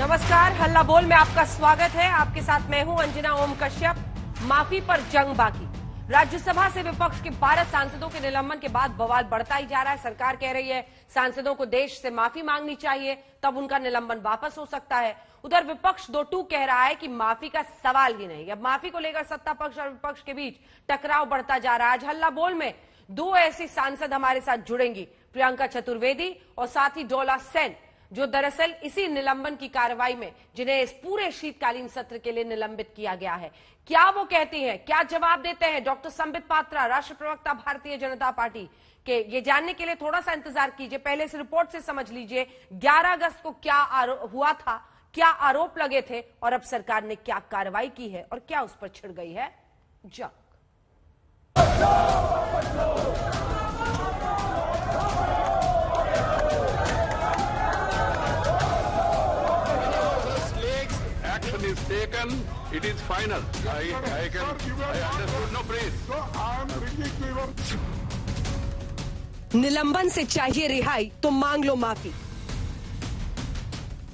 नमस्कार, हल्ला बोल में आपका स्वागत है। आपके साथ मैं हूं अंजना ओम कश्यप। माफी पर जंग बाकी। राज्यसभा से विपक्ष के 12 सांसदों के निलंबन के बाद बवाल बढ़ता ही जा रहा है। सरकार कह रही है सांसदों को देश से माफी मांगनी चाहिए, तब उनका निलंबन वापस हो सकता है। उधर विपक्ष दो टूक कह रहा है कि माफी का सवाल ही नहीं। अब माफी को लेकर सत्ता पक्ष और विपक्ष के बीच टकराव बढ़ता जा रहा है। आज हल्ला बोल में दो ऐसी सांसद हमारे साथ जुड़ेंगी, प्रियंका चतुर्वेदी और साथ ही डोला सेन, जो दरअसल इसी निलंबन की कार्रवाई में जिन्हें इस पूरे शीतकालीन सत्र के लिए निलंबित किया गया है। क्या वो कहती हैं, क्या जवाब देते हैं डॉक्टर संबित पात्रा, राष्ट्रीय प्रवक्ता भारतीय जनता पार्टी के, ये जानने के लिए थोड़ा सा इंतजार कीजिए। पहले इस रिपोर्ट से समझ लीजिए 11 अगस्त को क्या हुआ था, क्या आरोप लगे थे और अब सरकार ने क्या कार्रवाई की है और क्या उस पर छिड़ गई है जंग। Is taken, it is final. I understood. No, please. So I am bringing to your... निलंबन से चाहिए रिहाई तो मांग लो माफी।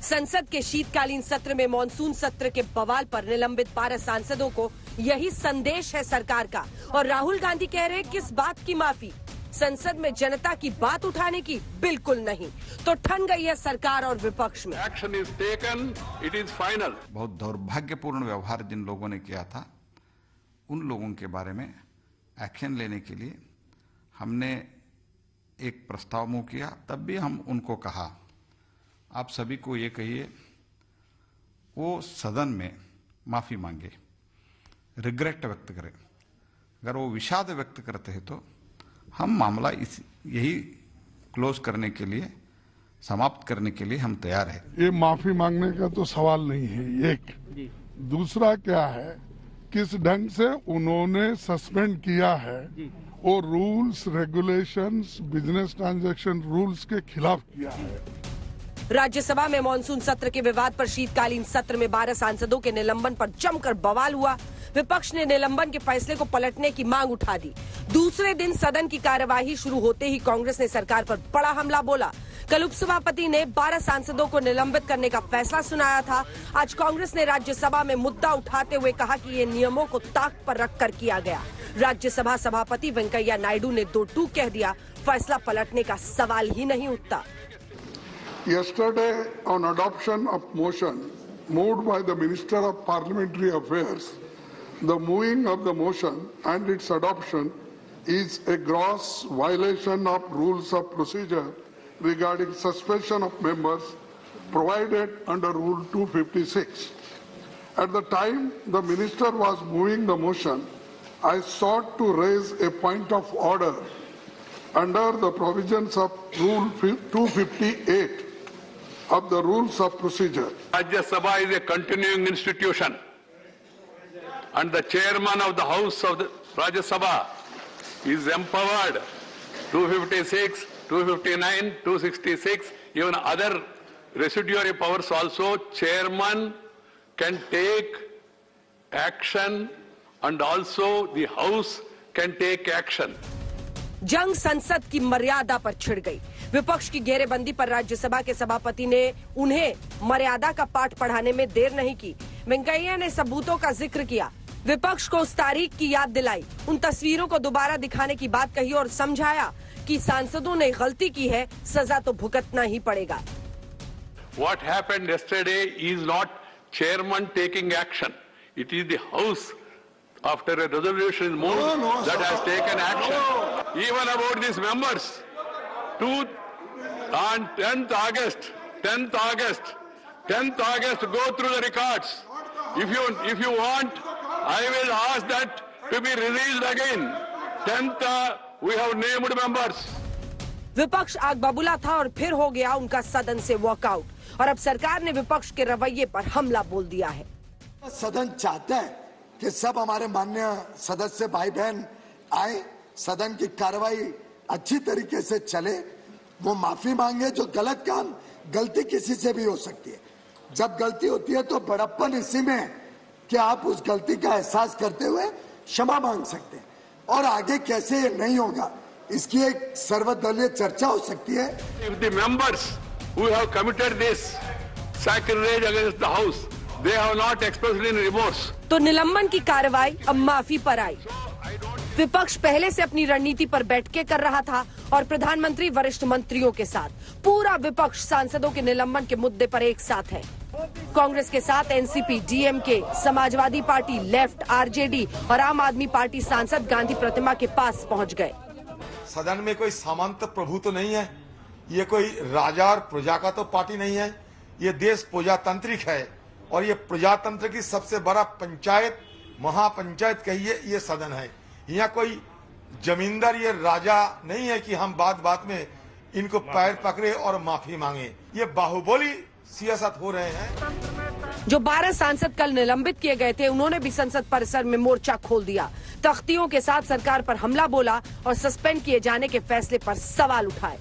संसद के शीतकालीन सत्र में मानसून सत्र के बवाल पर निलंबित 12 सांसदों को यही संदेश है सरकार का। और राहुल गांधी कह रहे हैं किस बात की माफी, संसद में जनता की बात उठाने की? बिल्कुल नहीं। तो ठन गई है सरकार और विपक्ष में। Action is taken, it is final. बहुत दुर्भाग्यपूर्ण व्यवहार जिन लोगों ने किया था, उन लोगों के बारे में एक्शन लेने के लिए हमने एक प्रस्ताव मुंह किया। तब भी हम उनको कहा, आप सभी को ये कहिए वो सदन में माफी मांगे, रिग्रेट व्यक्त करें। अगर वो विषाद व्यक्त करते हैं तो हम मामला यही क्लोज करने के लिए, समाप्त करने के लिए हम तैयार हैं। ये माफी मांगने का तो सवाल नहीं है। एक दूसरा क्या है, किस ढंग से उन्होंने सस्पेंड किया है, वो rules regulations, business transaction rules के खिलाफ किया है। राज्यसभा में मानसून सत्र के विवाद पर शीतकालीन सत्र में 12 सांसदों के निलंबन पर जमकर बवाल हुआ। विपक्ष ने निलंबन के फैसले को पलटने की मांग उठा दी। दूसरे दिन सदन की कार्यवाही शुरू होते ही कांग्रेस ने सरकार पर बड़ा हमला बोला। कल उपसभापति ने 12 सांसदों को निलंबित करने का फैसला सुनाया था। आज कांग्रेस ने राज्यसभा में मुद्दा उठाते हुए कहा कि ये नियमों को ताक पर रखकर किया गया। राज्यसभा सभापति वेंकैया नायडू ने दो टूक कह दिया, फैसला पलटने का सवाल ही नहीं उठता। Yesterday, on adoption of motion moved by the Minister of Parliamentary Affairs, the moving of the motion and its adoption is a gross violation of rules of procedure regarding suspension of members provided under Rule 256. At the time the Minister was moving the motion, I sought to raise a point of order under the provisions of Rule 258 of the Rules of Procedure. Rajya Sabha is a continuing institution, and the chairman of the House of the Rajya Sabha is empowered 256, 259, 266, even other residuary powers also. Chairman can take action and also the House can take action. जंग संसद की मर्यादा पर छिड़ गई। विपक्ष की घेरेबंदी पर राज्यसभा के सभापति ने उन्हें मर्यादा का पाठ पढ़ाने में देर नहीं की। वेंकैया ने सबूतों का जिक्र किया, विपक्ष को उस तारीख की याद दिलाई, उन तस्वीरों को दोबारा दिखाने की बात कही और समझाया कि सांसदों ने गलती की है, सजा तो भुगतना ही पड़ेगा। What happened yesterday is not chairman taking action. It is the House, after a resolution is moved, that has taken action. Even about these members, on 10th August, go through the records. If you want, I will ask that to be released again. 10th, we have named members. विपक्ष आग बबूला था और फिर हो गया उनका सदन से वॉकआउट। और अब सरकार ने विपक्ष के रवैये पर हमला बोल दिया है। सदन चाहता है कि सब हमारे माननीय सदस्य भाई बहन आए, सदन की कार्रवाई अच्छी तरीके से चले, वो माफी मांगे। जो गलत काम, गलती किसी से भी हो सकती है। जब गलती होती है तो बड़प्पन इसी में है कि आप उस गलती का एहसास करते हुए क्षमा मांग सकते हैं, और आगे कैसे ये नहीं होगा इसकी एक सर्वदलीय चर्चा हो सकती है। If the members who have committed this sacrilege against the house. They have not expressed any remorse. तो निलंबन की कार्रवाई अब माफी पर आई। विपक्ष पहले से अपनी रणनीति पर बैठकें कर रहा था और प्रधानमंत्री वरिष्ठ मंत्रियों के साथ पूरा विपक्ष सांसदों के निलंबन के मुद्दे पर एक साथ है। कांग्रेस के साथ NCP, DMK, Samajwadi party, left, RJD और आम आदमी पार्टी सांसद गांधी प्रतिमा के पास पहुंच गए। सदन में कोई सामंत प्रभु तो नहीं है, ये कोई राजा और प्रजा का तो पार्टी नहीं है, ये देश प्रजातांत्रिक है और ये प्रजातंत्र की सबसे बड़ा पंचायत, महापंचायत कहिए, ये सदन है। यहाँ कोई जमींदार, ये राजा नहीं है कि हम बात बात में इनको पैर पकड़े और माफी मांगे। ये बाहुबली सियासत हो रहे हैं। जो 12 सांसद कल निलंबित किए गए थे, उन्होंने भी संसद परिसर में मोर्चा खोल दिया, तख्तियों के साथ सरकार पर हमला बोला और सस्पेंड किए जाने के फैसले पर सवाल उठाए।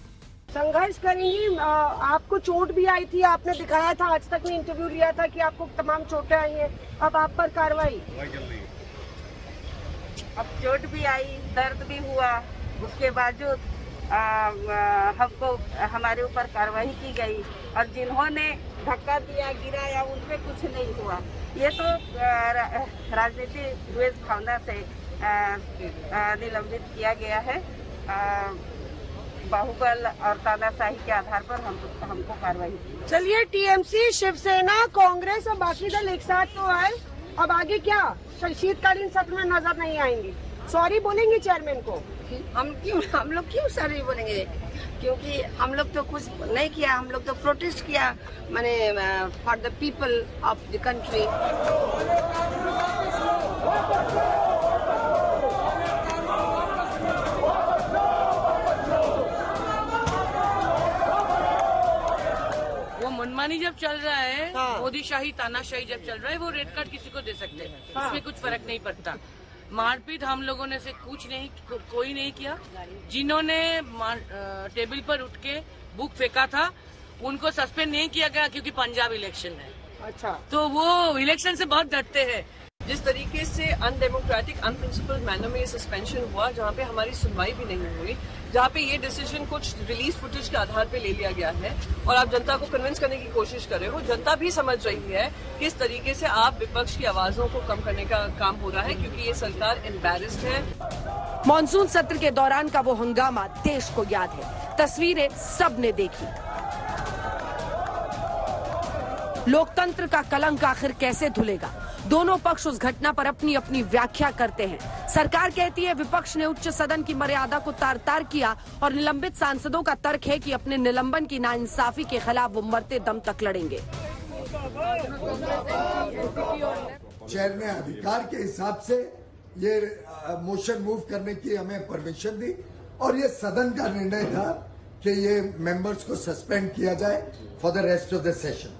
संघर्ष करेंगी। आपको चोट भी आई थी, आपने दिखाया था, आज तक में इंटरव्यू लिया था कि आपको तमाम चोटें आई हैं, अब आप पर कार्रवाई। अब चोट भी आई, दर्द भी हुआ, उसके बावजूद हमको हमारे ऊपर कार्रवाई की गई और जिन्होंने धक्का दिया, गिराया, उनपे कुछ नहीं हुआ। ये तो राजनीतिक द्वेष भावना से निलंबित किया गया है। बाहुबल और तानाशाही के आधार पर हमको कार्रवाई की। चलिए, टीएमसी, शिवसेना, कांग्रेस और बाकी दल एक साथ तो आए, अब आगे क्या? शीतकालीन सत्र में नजर नहीं आएंगे, सॉरी बोलेंगे चेयरमैन को? हम लोग क्यों सॉरी बोलेंगे? क्योंकि हम लोग तो कुछ नहीं किया, हम लोग तो प्रोटेस्ट किया, माने for the people of the country. मनमानी जब चल रहा है, मोदी शाही, तानाशाही जब चल रहा है, वो रेड कार्ड किसी को दे सकते हैं, इसमें कुछ फर्क नहीं पड़ता। मारपीट हम लोगों ने से कुछ नहीं, कोई नहीं किया। जिन्होंने टेबल पर उठ के बुक फेंका था, उनको सस्पेंड नहीं किया गया क्योंकि पंजाब इलेक्शन है। अच्छा, तो वो इलेक्शन से बहुत डरते हैं। जिस तरीके से अनडेमोक्रेटिक, अनप्रिंसिपल्ड मैनर में ये सस्पेंशन हुआ, जहाँ पे हमारी सुनवाई भी नहीं हुई, जहाँ पे ये डिसीजन कुछ रिलीज फुटेज के आधार पे ले लिया गया है और आप जनता को कन्विंस करने की कोशिश कर रहे हो। जनता भी समझ रही है किस तरीके से आप विपक्ष की आवाजों को कम करने का काम हो रहा है, क्योंकि ये सरकार एम्बैरेस्ड है। मॉनसून सत्र के दौरान का वो हंगामा देश को याद है, तस्वीरें सबने देखी। लोकतंत्र का कलंक आखिर कैसे धुलेगा? दोनों पक्ष उस घटना पर अपनी अपनी व्याख्या करते हैं। सरकार कहती है विपक्ष ने उच्च सदन की मर्यादा को तार तार किया और निलंबित सांसदों का तर्क है कि अपने निलंबन की नाइंसाफी के खिलाफ वो मरते दम तक लड़ेंगे। चेयर ने अधिकार के हिसाब से ये मोशन मूव करने की हमें परमिशन दी और ये सदन का निर्णय था कि ये मेंबर्स को सस्पेंड किया जाए for the rest of the session.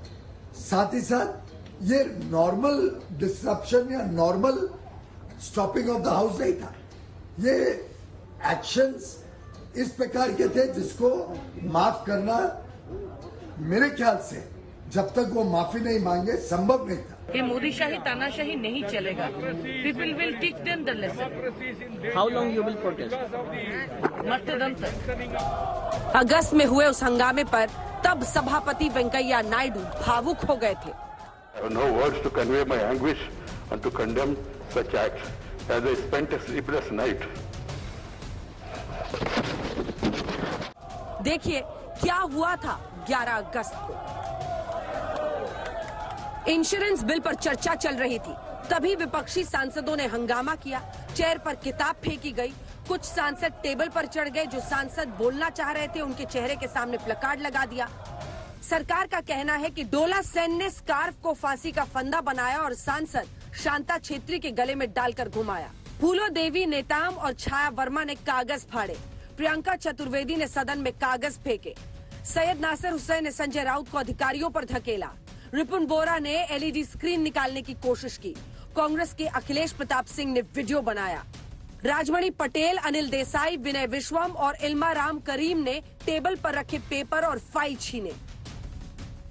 साथ ही साथ ये नॉर्मल डिसरप्शन या normal stopping of the house नहीं था, ये एक्शंस इस प्रकार के थे जिसको माफ करना मेरे ख्याल से जब तक वो माफी नहीं मांगे संभव नहीं था। ये मोदी शाही, तानाशाही नहीं चलेगा। People will teach them the lesson. How long you will protest? मरते दम तक। अगस्त में हुए उस हंगामे पर तब सभापति वेंकैया नायडू भावुक हो गए थे। I have no words to convey my anguish and to condemn such acts, as I spent a sleepless night. देखिए क्या हुआ था 11 अगस्त को। इंश्योरेंस बिल पर चर्चा चल रही थी, तभी विपक्षी सांसदों ने हंगामा किया, चेयर पर किताब फेंकी गई, कुछ सांसद टेबल पर चढ़ गए, जो सांसद बोलना चाह रहे थे उनके चेहरे के सामने प्लकार्ड लगा दिया। सरकार का कहना है कि डोला सेन ने स्कार्फ को फांसी का फंदा बनाया और सांसद शांता छेत्री के गले में डालकर घुमाया। फूलो देवी नेताम और छाया वर्मा ने कागज फाड़े, प्रियंका चतुर्वेदी ने सदन में कागज फेंके, सैयद नासिर हुसैन ने संजय राउत को अधिकारियों पर धकेला, रिपुन बोरा ने एलईडी स्क्रीन निकालने की कोशिश की, कांग्रेस के अखिलेश प्रताप सिंह ने वीडियो बनाया, राजमणि पटेल, अनिल देसाई, विनय विश्वम और इल्मा राम करीम ने टेबल पर रखे पेपर और फाइल छीने।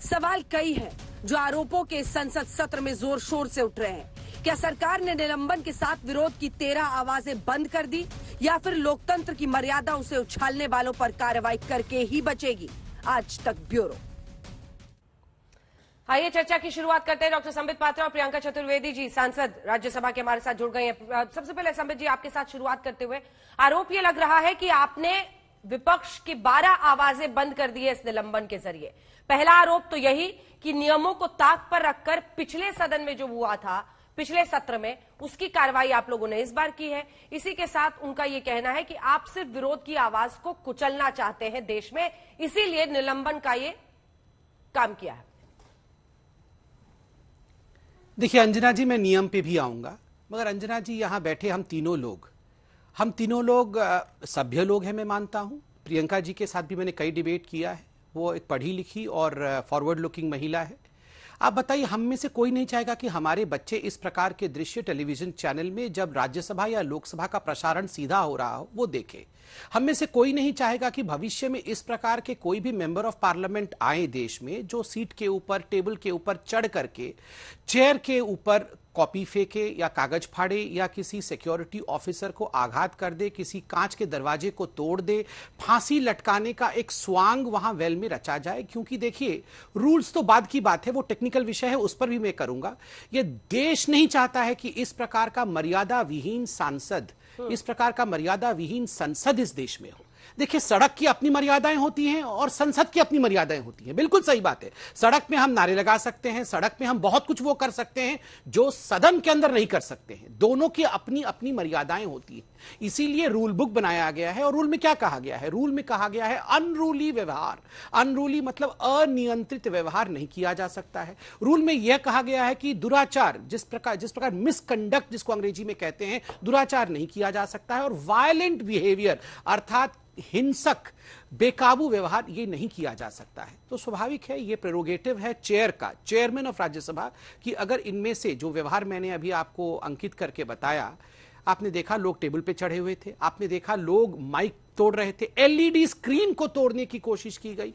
सवाल कई हैं जो आरोपों के संसद सत्र में जोर शोर से उठ रहे हैं। क्या सरकार ने निलंबन के साथ विरोध की 13 आवाजें बंद कर दी या फिर लोकतंत्र की मर्यादा उसे उछालने वालों पर कार्रवाई करके ही बचेगी? आज तक ब्यूरो। आइए चर्चा की शुरुआत करते हैं। डॉक्टर संबित पात्रा और प्रियंका चतुर्वेदी जी, सांसद राज्यसभा के हमारे साथ जुड़ गए हैं। सबसे पहले संबित जी, आपके साथ शुरुआत करते हुए, आरोप ये लग रहा है कि आपने विपक्ष की 12 आवाजें बंद कर दी है इस निलंबन के जरिए। पहला आरोप तो यही कि नियमों को ताक पर रखकर पिछले सदन में जो हुआ था, पिछले सत्र में, उसकी कार्रवाई आप लोगों ने इस बार की है। इसी के साथ उनका यह कहना है कि आप सिर्फ विरोध की आवाज को कुचलना चाहते हैं देश में, इसीलिए निलंबन का ये काम किया है। देखिए अंजना जी, मैं नियम पे भी आऊंगा, मगर अंजना जी यहां बैठे हम तीनों लोग सभ्य लोग हैं, मैं मानता हूं। प्रियंका जी के साथ भी मैंने कई डिबेट किया है, वो एक पढ़ी लिखी और फॉरवर्ड लुकिंग महिला है। आप बताइए, हम में से कोई नहीं चाहेगा कि हमारे बच्चे इस प्रकार के दृश्य टेलीविजन चैनल में जब राज्यसभा या लोकसभा का प्रसारण सीधा हो रहा हो वो देखे। हम में से कोई नहीं चाहेगा कि भविष्य में इस प्रकार के कोई भी मेंबर ऑफ पार्लियामेंट आए देश में जो सीट के ऊपर, टेबल के ऊपर चढ़ करके चेयर के ऊपर कॉपी फेंके या कागज फाड़े या किसी सिक्योरिटी ऑफिसर को आघात कर दे, किसी कांच के दरवाजे को तोड़ दे, फांसी लटकाने का एक स्वांग वहां वेल में रचा जाए। क्योंकि देखिए, रूल्स तो बाद की बात है, वो टेक्निकल विषय है, उस पर भी मैं करूंगा। ये देश नहीं चाहता है कि इस प्रकार का मर्यादा विहीन सांसद, इस प्रकार का मर्यादा विहीन संसद इस देश में हो। देखिए, सड़क की अपनी मर्यादाएं होती हैं और संसद की अपनी मर्यादाएं होती हैं, बिल्कुल सही बात है। सड़क में हम नारे लगा सकते हैं, सड़क में हम बहुत कुछ वो कर सकते हैं जो सदन के अंदर नहीं कर सकते हैं। दोनों की अपनी अपनी मर्यादाएं होती हैं, इसीलिए रूल बुक बनाया गया है। और रूल में क्या कहा गया है? रूल में कहा गया है अनरूली व्यवहार, अनरूली मतलब अनियंत्रित व्यवहार नहीं किया जा सकता है। रूल में यह कहा गया है कि दुराचार, जिस प्रकार मिसकंडक्ट जिसको अंग्रेजी में कहते हैं, दुराचार नहीं किया जा सकता है। और वायलेंट बिहेवियर अर्थात हिंसक, बेकाबू व्यवहार, ये नहीं किया जा सकता है। तो स्वाभाविक है, ये प्रेरोगेटिव है चेयर का, चेयरमैन ऑफ राज्यसभा, कि अगर इनमें से जो व्यवहार मैंने अभी आपको अंकित करके बताया, आपने देखा लोग टेबल पे चढ़े हुए थे, आपने देखा लोग माइक तोड़ रहे थे, एलईडी स्क्रीन को तोड़ने की कोशिश की गई,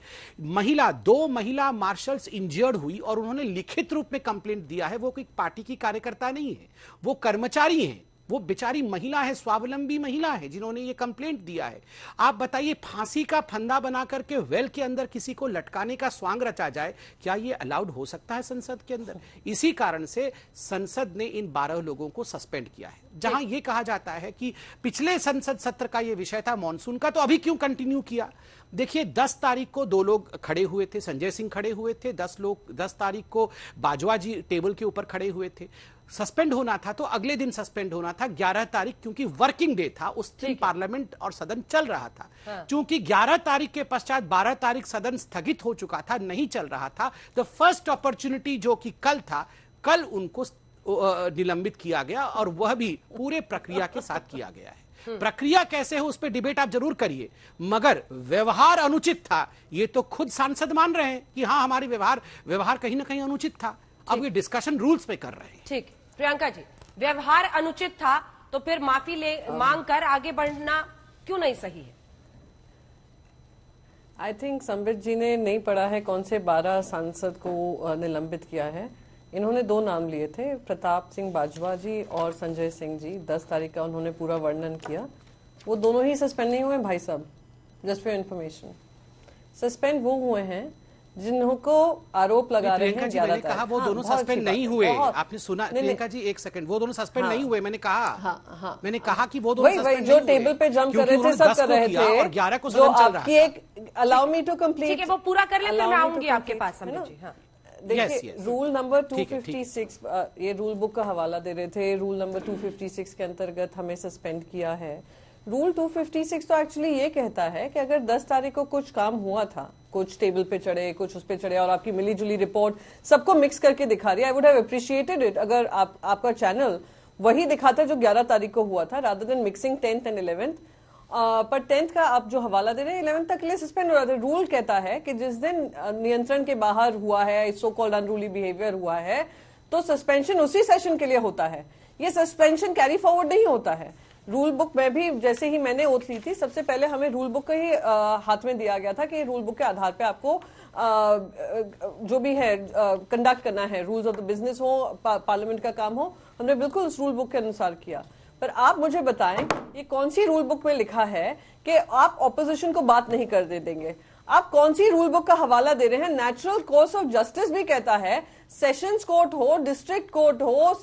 दो महिला मार्शल्स इंजर्ड हुई और उन्होंने लिखित रूप में कंप्लेंट दिया है। वो कोई पार्टी की कार्यकर्ता नहीं है, वो कर्मचारी हैं, वो बेचारी महिला है, स्वावलंबी महिला है जिन्होंने ये कंप्लेंट दिया है। आप बताइए, फांसी का फंदा बना करके वेल के अंदर किसी को लटकाने का स्वांग रचा जाए, क्या ये अलाउड हो सकता है संसद के अंदर? इसी कारण से संसद ने इन 12 लोगों को सस्पेंड किया है। जहां ये कहा जाता है कि पिछले संसद सत्र का ये विषय था मॉनसून का, तो अभी क्यों कंटिन्यू किया? देखिए, 10 तारीख को 2 लोग खड़े हुए थे, संजय सिंह खड़े हुए थे, 10 तारीख को बाजवा जी टेबल के ऊपर खड़े हुए थे। सस्पेंड होना था तो अगले दिन सस्पेंड होना था, 11 तारीख, क्योंकि वर्किंग डे था, उस दिन पार्लियामेंट और सदन चल रहा था। क्योंकि 11 तारीख के पश्चात 12 तारीख सदन स्थगित हो चुका था, नहीं चल रहा था, द फर्स्ट अपॉर्चुनिटी जो कि कल था, कल उनको निलंबित किया गया और वह भी पूरे प्रक्रिया के साथ किया गया है। प्रक्रिया कैसे हो उस पर डिबेट आप जरूर करिए, मगर व्यवहार अनुचित था, ये तो खुद सांसद मान रहे हैं कि हाँ, हमारी व्यवहार कहीं ना कहीं अनुचित था। अब ये डिस्कशन रूल्स पे कर रहे हैं। ठीक, प्रियंका जी, व्यवहार अनुचित था तो फिर माफी मांग कर आगे बढ़ना क्यों नहीं सही है? आई थिंक संबित जी ने नहीं पढ़ा है कौन से 12 सांसद को निलंबित किया है। इन्होंने 2 नाम लिए थे, प्रताप सिंह बाजवा जी और संजय सिंह जी। 10 तारीख का उन्होंने पूरा वर्णन किया। वो दोनों ही सस्पेंड नहीं हुए भाई साहब, जस्ट फॉर इन्फॉर्मेशन। सस्पेंड वो हुए हैं जिनको आरोप लगा रहे हैं। मैंने कहा वो दोनों सस्पेंड नहीं हुए। आपने सुना प्रियंका जी, एक सेकंड, वो दोनों सस्पेंड नहीं हुए। मैंने कहा मैंने कहा कि वो दोनों वही जो टेबल पे जंप कर रहे थे, सब कर रहे थे, और 11 को सदन चल रहा था। अलाउ मी टू कंप्लीट, ठीक है, वो पूरा कर ले, फिर मैं आऊंगी आपके पास। देखिए, रूल नंबर 256, ये रूल बुक का हवाला दे रहे थे। रूल नंबर 256 के अंतर्गत हमें सस्पेंड किया है। रूल 256 तो एक्चुअली ये कहता है कि अगर 10 तारीख को कुछ काम हुआ था, कुछ टेबल पे चढ़े, कुछ उस पे चढ़े, और आपकी मिली जुली रिपोर्ट सबको मिक्स करके दिखा रही है, I would have appreciated it अगर आपका चैनल वही दिखाता जो 11 तारीख को हुआ था, rather than mixing 10th and 11th। पर 10th का आप जो हवाला दे रहे हैं, 11th तक के लिए सस्पेंड हो रहा था। रूल कहता है कि जिस दिन नियंत्रण के बाहर हुआ है, सो कॉल्ड अनरूली बिहेवियर हुआ है, तो सस्पेंशन उसी सेशन के लिए होता है। ये सस्पेंशन कैरी फॉरवर्ड नहीं होता है। रूल बुक में भी जैसे ही मैंने ओथ ली थी, सबसे पहले हमें रूल बुक का ही हाथ में दिया गया था कि रूल बुक के आधार पे आपको जो भी है कंडक्ट करना है, रूल्स ऑफ द बिजनेस हो, पार्लियामेंट का काम हो, हमने बिल्कुल उस रूल बुक के अनुसार किया। पर आप मुझे बताएं, ये कौन सी रूल बुक में लिखा है कि आप ऑपोजिशन को बात नहीं कर देंगे? आप कौन सी रूल बुक का हवाला दे रहे हैं? नेचुरल कोर्स ऑफ जस्टिस भी कहता है, सेशंस कोर्ट हो, डिस्ट्रिक्ट कोर्ट हो,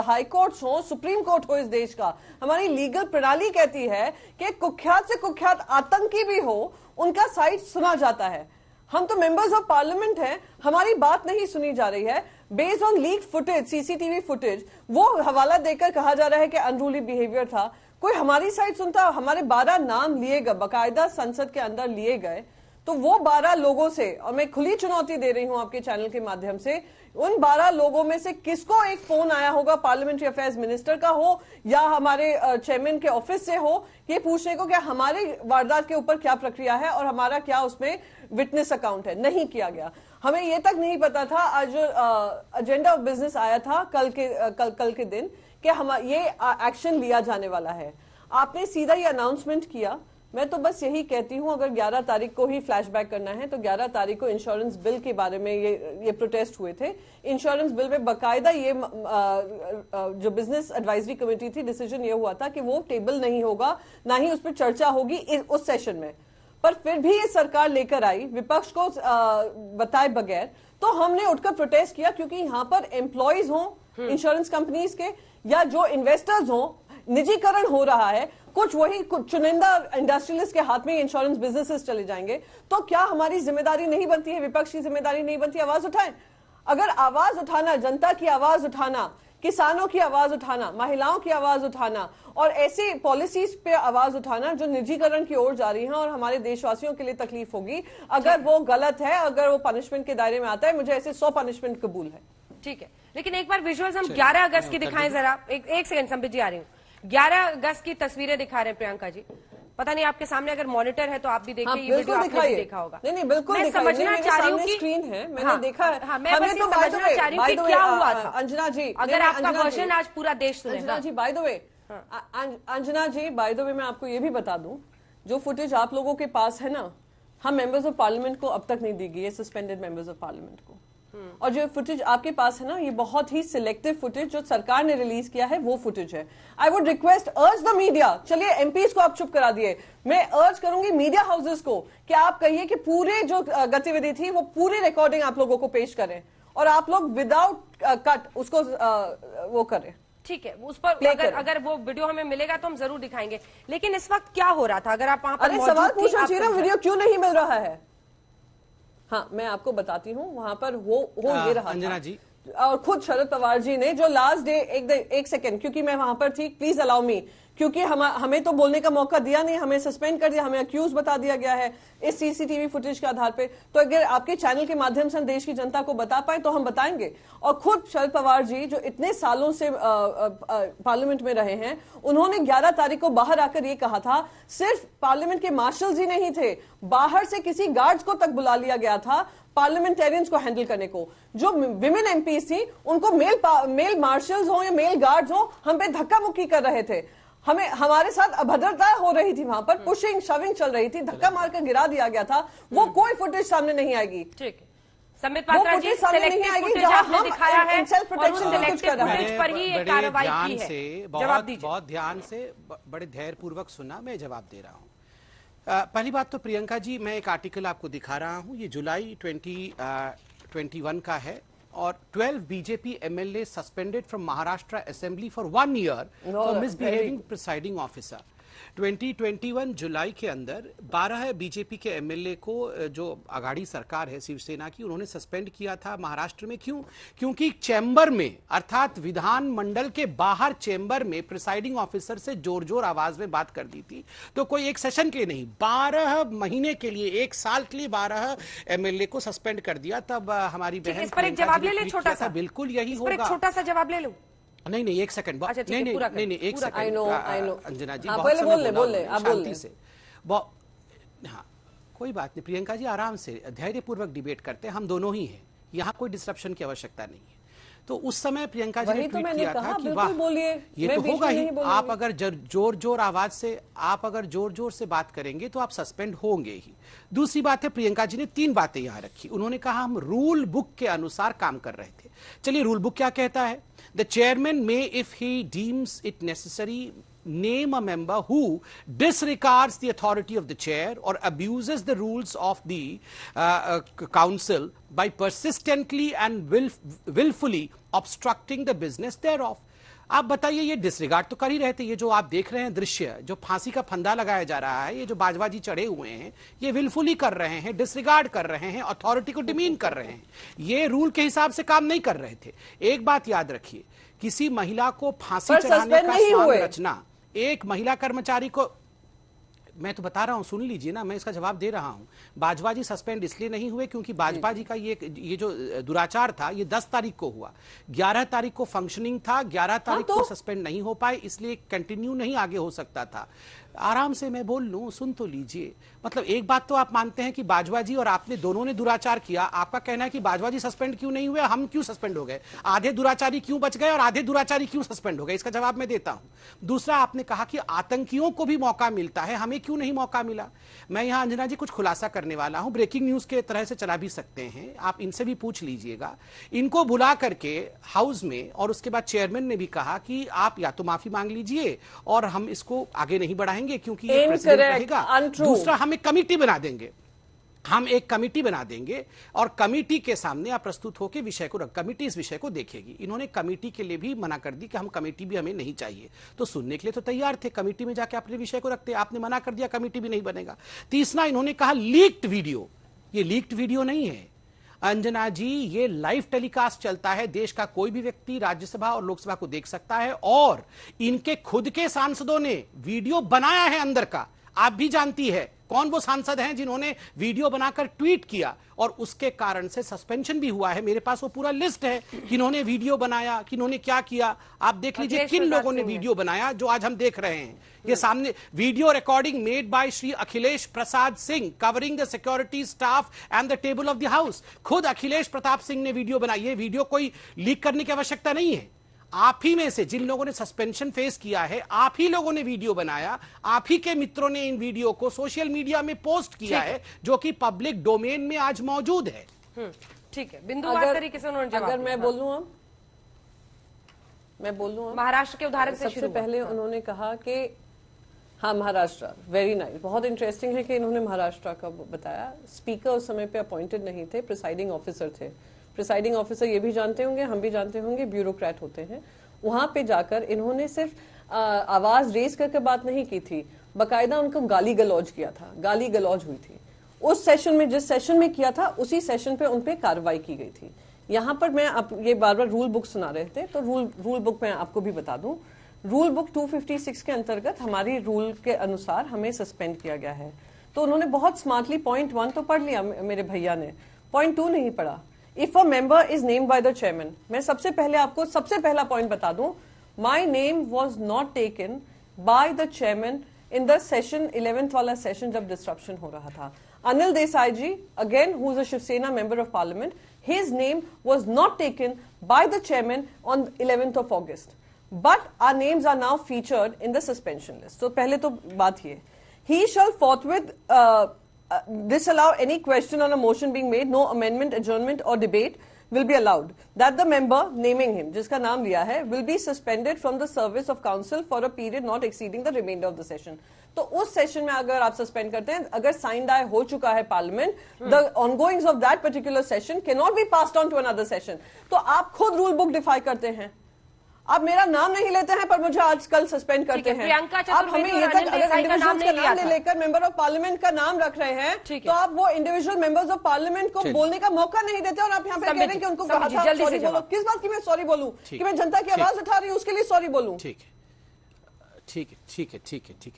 हाई कोर्ट्स हो, सुप्रीम कोर्ट हो इस देश का, हमारी लीगल प्रणाली कहती है कि कुख्यात से कुख्यात आतंकी भी हो, उनका साइड सुना जाता है। हम तो मेंबर्स ऑफ पार्लियामेंट हैं, हमारी बात नहीं सुनी जा रही है। Based on leak footage, CCTV footage, वो हवाला देकर कहा जा रहा है कि अनरूली बिहेवियर था। कोई हमारी साइड सुनता? हमारे 12 नाम लिए गए, बाकायदा संसद के अंदर लिए गए, तो वो 12 लोगों से, और मैं खुली चुनौती दे रही हूं आपके चैनल के माध्यम से, उन 12 लोगों में से किसको एक फोन आया होगा पार्लियामेंट्री अफेयर्स मिनिस्टर का हो या हमारे चेयरमैन के ऑफिस से हो, ये पूछने को कि हमारी वारदात के ऊपर क्या प्रक्रिया है और हमारा क्या उसमें विटनेस अकाउंट है? नहीं किया गया। हमें ये तक नहीं पता था, आज एजेंडा ऑफ बिजनेस आया था कल के दिन कि हम ये एक्शन लिया जाने वाला है। आपने सीधा ये अनाउंसमेंट किया। मैं तो बस यही कहती हूं, अगर 11 तारीख को ही फ्लैशबैक करना है तो 11 तारीख को इंश्योरेंस बिल के बारे में ये प्रोटेस्ट हुए थे। इंश्योरेंस बिल में बकायदा ये जो बिजनेस एडवाइजरी कमेटी थी, डिसीजन ये हुआ था कि वो टेबल नहीं होगा, ना ही उस पर चर्चा होगी उस सेशन में। पर फिर भी ये सरकार लेकर आई विपक्ष को बताए बगैर, तो हमने उठकर प्रोटेस्ट किया, क्योंकि यहाँ पर एम्प्लॉयज हों इंश्योरेंस कंपनीज के या जो इन्वेस्टर्स हों, निजीकरण हो रहा है, कुछ चुनिंदा इंडस्ट्रियलिस्ट के हाथ में इंश्योरेंस बिजनेसेस चले जाएंगे, तो क्या हमारी जिम्मेदारी नहीं बनती है, विपक्ष की जिम्मेदारी नहीं बनती? आवाज उठाएं। अगर आवाज उठाना, जनता की आवाज उठाना, किसानों की आवाज उठाना, महिलाओं की आवाज उठाना और ऐसी पॉलिसीज पे आवाज उठाना जो निजीकरण की ओर जा रही है और हमारे देशवासियों के लिए तकलीफ होगी, अगर वो गलत है, अगर वो पनिशमेंट के दायरे में आता है, मुझे ऐसे 100 पनिशमेंट कबूल है। ठीक है, लेकिन एक बार विजुअल्स हम 11 अगस्त की दिखाएं जरा। एक सेकंड संबित जी, आ रही हूँ। 11 अगस्त की तस्वीरें दिखा रहे हैं प्रियंका जी। पता नहीं आपके सामने अगर मॉनिटर है तो आप भी देखिए, ये वीडियो आपने भी देखा होगा। नहीं, बिल्कुल मैं समझना चाह रही हूँ कि स्क्रीन है, मैंने देखा है। हाँ, मैं बस समझना चाह रही हूँ कि क्या हुआ था। अंजना जी, अगर आपका वर्जन आज पूरा देश सुने। Anjana ji, by the way, Anjana ji, by the way, मैं आपको ये भी बता दूं, जो फुटेज आप लोगों के पास है ना, हम मेंबर्स ऑफ पार्लियामेंट को अब तक नहीं दी गई है, सस्पेंडेड मेंबर्स ऑफ पार्लियामेंट को। और जो फुटेज आपके पास है ना, ये बहुत ही सिलेक्टिव फुटेज जो सरकार ने रिलीज किया है, वो फुटेज है। आई वुड रिक्वेस्ट, अर्ज द मीडिया, चलिए एमपीज को आप चुप करा दिए, मैं अर्ज करूंगी मीडिया हाउसेस को कि आप कहिए कि पूरे जो गतिविधि थी वो पूरी रिकॉर्डिंग आप लोगों को पेश करें और आप लोग विदाउट कट उसको वो करें। ठीक है, उस पर अगर वो वीडियो हमें मिलेगा तो हम जरूर दिखाएंगे। लेकिन इस वक्त क्या हो रहा था, अगर आप वहां पर मौजूद थी, सवाल पूछना चाहिए ना, वीडियो क्यों नहीं मिल रहा है? हाँ, मैं आपको बताती हूँ, वहां पर हो ये रहा अंजना जी, और खुद शरद पवार जी ने जो लास्ट डे, एक सेकेंड, क्योंकि मैं वहां पर थी, प्लीज अलाउ मी, क्योंकि हमें तो बोलने का मौका दिया नहीं, हमें सस्पेंड कर दिया, हमें अक्यूज बता दिया गया है इस सीसीटीवी फुटेज के आधार पे। तो अगर आपके चैनल के माध्यम से देश की जनता को बता पाए तो हम बताएंगे। और खुद शरद पवार जी जो इतने सालों से पार्लियामेंट में रहे हैं, उन्होंने 11 तारीख को बाहर आकर ये कहा था, सिर्फ पार्लियामेंट के मार्शल्स ही नहीं थे, बाहर से किसी गार्ड्स को तक बुला लिया गया था पार्लियामेंटेरियंस को हैंडल करने को। जो विमेन एमपीज थी उनको मेल मार्शल्स हो या मेल गार्ड्स हो, हम पे धक्का मुक्की कर रहे थे, हमारे साथ अभद्रता हो रही थी, वहां पर पुशिंग शविंग चल रही थी, धक्का मारकर गिरा दिया गया था। वो कोई फुटेज सामने नहीं आएगी। ठीक है, संबित पात्रा जी, सिलेक्टिव फुटेज आपने दिखाया है और उस सिलेक्टिव फुटेज पर ही कार्रवाई की है। जवाब दीजिए। बहुत ध्यान से, बड़े धैर्यपूर्वक सुना, मैं जवाब दे रहा हूँ। पहली बात तो प्रियंका जी, मैं एक आर्टिकल आपको दिखा रहा हूँ, ये जुलाई 2021 का है, और 12 BJP MLA suspended from Maharashtra assembly for 1 year for misbehaving presiding officer. 2021 जुलाई के अंदर 12 बीजेपी के एमएलए को, जो अघाड़ी सरकार है शिवसेना की, उन्होंने सस्पेंड किया था महाराष्ट्र में। क्यों? क्योंकि चैम्बर में, अर्थात विधानमंडल के बाहर चैम्बर में प्रिसाइडिंग ऑफिसर से जोर जोर आवाज में बात कर दी थी। तो कोई एक सेशन के लिए नहीं, 12 महीने के लिए, 1 साल के लिए 12 एमएलए को सस्पेंड कर दिया। तब हमारी बहन, इस पर एक जवाब ले ले छोटा सा, बिल्कुल यही होगा, छोटा सा जवाब ले लो। नहीं, एक सेकंड, अच्छा, नहीं, एक सेकंड, आई नो अंजना जी, बहुत बोल ले, शांति से, हाँ, कोई बात नहीं प्रियंका जी, आराम से धैर्यपूर्वक डिबेट करते हैं, हम दोनों ही हैं, यहाँ कोई डिस्ट्रप्शन की आवश्यकता नहीं है। तो उस समय प्रियंका जी ने ट्वीट किया था कि वाह, ये तो होगा ही, आप अगर जोर जोर से बात करेंगे तो आप सस्पेंड होंगे ही। दूसरी बात है, प्रियंका जी ने 3 बातें यहां रखी। उन्होंने कहा हम रूल बुक के अनुसार काम कर रहे थे। चलिए, रूल बुक क्या कहता है? The chairman may, if he deems it necessary, name a member who disregards the authority of the chair or abuses the rules of the council by persistently and willfully obstructing the business thereof. आप बताइए, ये disregard तो कर ही रहे थे। ये जो आप देख रहे हैं दृश्य, जो फांसी का फंदा लगाया जा रहा है, ये जो बाजवाजी चढ़े हुए हैं, ये विलफुली कर रहे हैं, डिसरिगार्ड कर रहे हैं, अथॉरिटी को डिमीन कर रहे हैं, ये रूल के हिसाब से काम नहीं कर रहे थे। एक बात याद रखिए, किसी महिला को फांसी चढ़ाने का सांग रचना, एक महिला कर्मचारी को, मैं तो बता रहा हूं, सुन लीजिए ना, मैं इसका जवाब दे रहा हूं। बाजवा जी सस्पेंड इसलिए नहीं हुए क्योंकि बाजवा जी का ये जो दुराचार था, ये 10 तारीख को हुआ, 11 तारीख को फंक्शनिंग था, 11 तारीख को सस्पेंड नहीं हो पाए, इसलिए कंटिन्यू नहीं आगे हो सकता था। आराम से मैं बोल लूं, सुन तो लीजिए। मतलब एक बात तो आप मानते हैं कि बाजवा जी और आपने दोनों ने दुराचार किया, आपका कहना है कि बाजवा जी सस्पेंड क्यों नहीं हुए, हम क्यों सस्पेंड हो गए, आधे दुराचारी क्यों बच गए और आधे दुराचारी क्यों सस्पेंड हो गए, इसका जवाब मैं देता हूं। दूसरा, आपने कहा कि आतंकियों को भी मौका मिलता है, हमें क्यों नहीं मौका मिला। मैं यहां अंजना जी कुछ खुलासा करने वाला हूं, ब्रेकिंग न्यूज के तरह से चला भी सकते हैं, आप इनसे भी पूछ लीजिएगा। इनको बुला करके हाउस में, और उसके बाद चेयरमैन ने भी कहा कि आप या तो माफी मांग लीजिए और हम इसको आगे नहीं बढ़ाएंगे क्योंकि ये प्रेसिडेंट रहेगा। दूसरा, हम एक कमेटी बना देंगे, हम एक कमेटी बना देंगे और कमेटी के सामने आप प्रस्तुत होकर विषय को रख, कमेटी इस विषय को देखेगी। इन्होंने कमेटी के लिए भी मना कर दी कि हम कमेटी भी हमें नहीं चाहिए, तो सुनने के लिए तो तैयार थे, कमेटी में जाके अपने विषय को रखते, आपने मना कर दिया, कमेटी भी नहीं बनेगा। तीसरा, इन्होंने कहा लीक्ड वीडियो, ये लीक्ड वीडियो नहीं है अंजना जी, ये लाइव टेलीकास्ट चलता है, देश का कोई भी व्यक्ति राज्यसभा और लोकसभा को देख सकता है, और इनके खुद के सांसदों ने वीडियो बनाया है अंदर का। आप भी जानती है कौन वो सांसद हैं जिन्होंने वीडियो बनाकर ट्वीट किया, और उसके कारण से सस्पेंशन भी हुआ है। मेरे पास वो पूरा लिस्ट है, किन्होंने वीडियो बनाया, किन्होंने क्या किया, आप देख लीजिए किन लोगों ने वीडियो बनाया जो आज हम देख रहे हैं। ये सामने video recording made by Shri Akhilesh Prasad Singh covering the security staff and the table of the house. खुद अखिलेश प्रताप सिंह ने वीडियो बनाई। ये वीडियो कोई लीक करने की आवश्यकता नहीं है। आप ही में से जिन लोगों ने सस्पेंशन फेस किया है, आप ही लोगों ने वीडियो बनाया, आप ही के मित्रों ने इन वीडियो को सोशल मीडिया में पोस्ट किया है, जो कि पब्लिक डोमेन में आज मौजूद है। ठीक है, बिंदुवार तरीके से उन्होंने जवाब अगर मैं बोलूं, अब मैं बोलूं, महाराष्ट्र के उदाहरण से सबसे पहले उन्होंने कहा कि हाँ महाराष्ट्र, वेरी नाइस, बहुत इंटरेस्टिंग है कि इन्होंने महाराष्ट्र का बताया। स्पीकर उस समय पे अपॉइंटेड नहीं थे, प्रिसाइडिंग ऑफिसर थे। प्रिसाइडिंग ऑफिसर ये भी जानते होंगे, हम भी जानते होंगे, ब्यूरोक्रेट होते हैं। वहां पे जाकर इन्होंने सिर्फ आवाज रेज करके बात नहीं की थी, बकायदा उनको गाली गलौज किया था, गाली गलौज हुई थी। उस सेशन में, जिस सेशन में किया था, उसी सेशन पे उनपे कार्रवाई की गई थी। यहाँ पर मैं आप ये बार बार रूल बुक सुना रहे थे, तो रूल बुक मैं आपको भी बता दूं। रूल बुक 256 के अंतर्गत हमारी रूल के अनुसार हमें सस्पेंड किया गया है। तो उन्होंने बहुत स्मार्टली पॉइंट 1 तो पढ़ लिया मेरे भैया ने, पॉइंट 2 नहीं पढ़ा। If a member is named by the chairman, मैं सबसे पहले आपको सबसे पहला पॉइंट बता दूं, my name was not taken by the chairman in the session 11th वाला सेशन जब डिस्ट्रप्शन हो रहा था। Anil Desai ji, again who is a Shiv Sena member of parliament, his name was not taken by the chairman on 11th of August, but our names are now featured in the suspension list. So पहले तो बात ये, he shall forthwith disallow any question on a motion being made, no amendment, adjournment or debate will be allowed, that the member naming him, जिसका नाम लिया है, will be suspended from the service of council for a period not exceeding the remainder of the session. तो उस session में अगर आप suspend करते हैं, अगर साइन डाई हो चुका है parliament, the ongoings of that particular session can not be passed on to another session. तो आप खुद रूल बुक डिफाई करते हैं, आप मेरा नाम नहीं लेते हैं पर मुझे आजकल सस्पेंड करते हैं। आप हमें ये तक अगर इंडिविजुअल का नाम ले लेकर मेंबर ऑफ पार्लियामेंट का नाम रख रहे हैं, तो आप वो इंडिविजुअल मेंबर्स ऑफ पार्लियामेंट को बोलने का मौका नहीं देते, और आप यहाँ पे कह रहे हैं कि उनको कहा था सॉरी बोलो। किस बात की मैं सॉरी बोलूं? कि मैं जनता की आवाज उठा रही हूँ, उसके लिए सॉरी बोलूं? ठीक है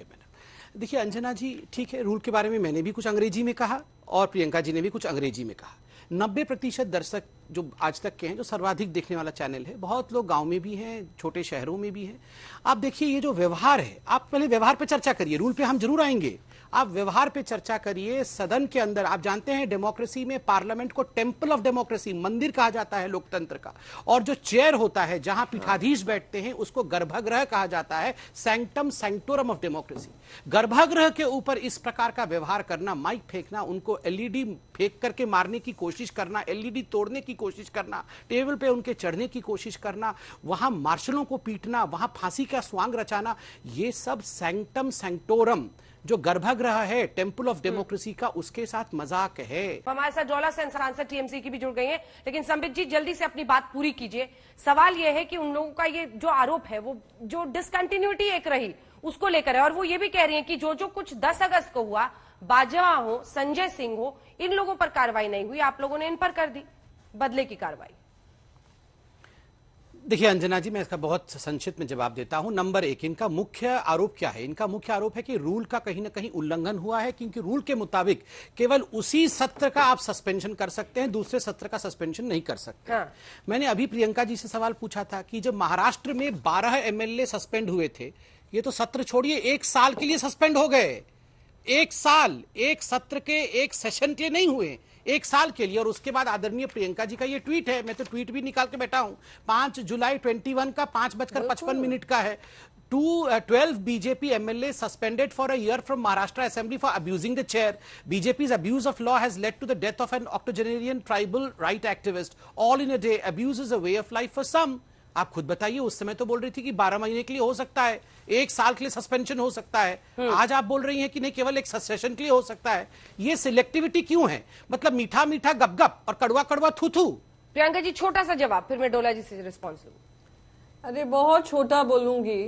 मैडम। देखिए अंजना जी, ठीक है, रूल के बारे में मैंने भी कुछ अंग्रेजी में कहा और प्रियंका जी ने भी कुछ अंग्रेजी में कहा। 90% दर्शक जो आज तक के हैं, जो सर्वाधिक देखने वाला चैनल है, बहुत लोग गांव में भी हैं, छोटे शहरों में भी हैं। आप देखिए ये जो व्यवहार है, आप पहले व्यवहार पे चर्चा करिए, रूल पे हम जरूर आएंगे। आप व्यवहार पे चर्चा करिए। सदन के अंदर आप जानते हैं डेमोक्रेसी में पार्लियामेंट को टेंपल ऑफ डेमोक्रेसी, मंदिर कहा जाता है लोकतंत्र का, और जो चेयर होता है जहां पीठाधीश बैठते हैं उसको गर्भगृह कहा जाता है, सैंक्टम सैंक्टोरम ऑफ डेमोक्रेसी। गर्भगृह के ऊपर इस प्रकार का व्यवहार करना, माइक फेंकना, उनको एलईडी फेंक करके मारने की कोशिश करना, एलईडी तोड़ने की कोशिश करना, टेबल पे उनके चढ़ने की कोशिश करना, वहां मार्शलों को पीटना, वहां फांसी का स्वांग रचाना, ये सब सैंक्टम सैंक्टोरम जो गर्भगृह है टेंपल ऑफ डेमोक्रेसी का, उसके साथ मजाक है। हमारे साथ डोला से सांसद टीएमसी की भी जुड़ गई हैं, लेकिन संबित जी जल्दी से अपनी बात पूरी कीजिए। सवाल यह है कि उन लोगों का ये जो आरोप है वो जो डिसकंटिन्यूटी एक रही उसको लेकर है, और वो ये भी कह रही है कि जो जो कुछ 10 अगस्त को हुआ, बाजवा हो, संजय सिंह हो, इन लोगों पर कार्रवाई नहीं हुई, आप लोगों ने इन पर कर दी बदले की कार्रवाई। देखिए अंजना जी, मैं इसका बहुत संक्षिप्त में जवाब देता हूं। नंबर 1, इनका मुख्य आरोप क्या है? इनका मुख्य आरोप है कि रूल का कहीं ना कहीं उल्लंघन हुआ है, क्योंकि रूल के मुताबिक केवल उसी सत्र का आप सस्पेंशन कर सकते हैं, दूसरे सत्र का सस्पेंशन नहीं कर सकते। हाँ। मैंने अभी प्रियंका जी से सवाल पूछा था कि जब महाराष्ट्र में 12 एमएलए सस्पेंड हुए थे, ये तो सत्र छोड़िए 1 साल के लिए सस्पेंड हो गए। 1 साल, एक सत्र के एक सेशन के नहीं हुए, 1 साल के लिए। और उसके बाद आदरणीय प्रियंका जी का ये ट्वीट है, मैं तो ट्वीट भी निकाल के बैठा हूं, 5 जुलाई 21 का 5:55 का है। 12 BJP MLA suspended for a year from Maharashtra Assembly for abusing the chair. BJP's abuse of law has led to the death of an octogenarian tribal right activist. All in a day. Abuse is a way of life for some. आप खुद बताइए, उस समय तो बोल रही थी कि 12 महीने के लिए हो सकता है, 1 साल के लिए सस्पेंशन हो सकता है, आज आप बोल रही हैं कि नहीं केवल एक सेशन के लिए हो सकता है। ये सिलेक्टिविटी क्यों है? मतलब मीठा मीठा गप गप और कड़वा कड़वा थू थू। प्रियंका जी छोटा सा जवाब, फिर मैं डोला जी से रिस्पॉन्स लूंगी। अरे बहुत छोटा बोलूंगी।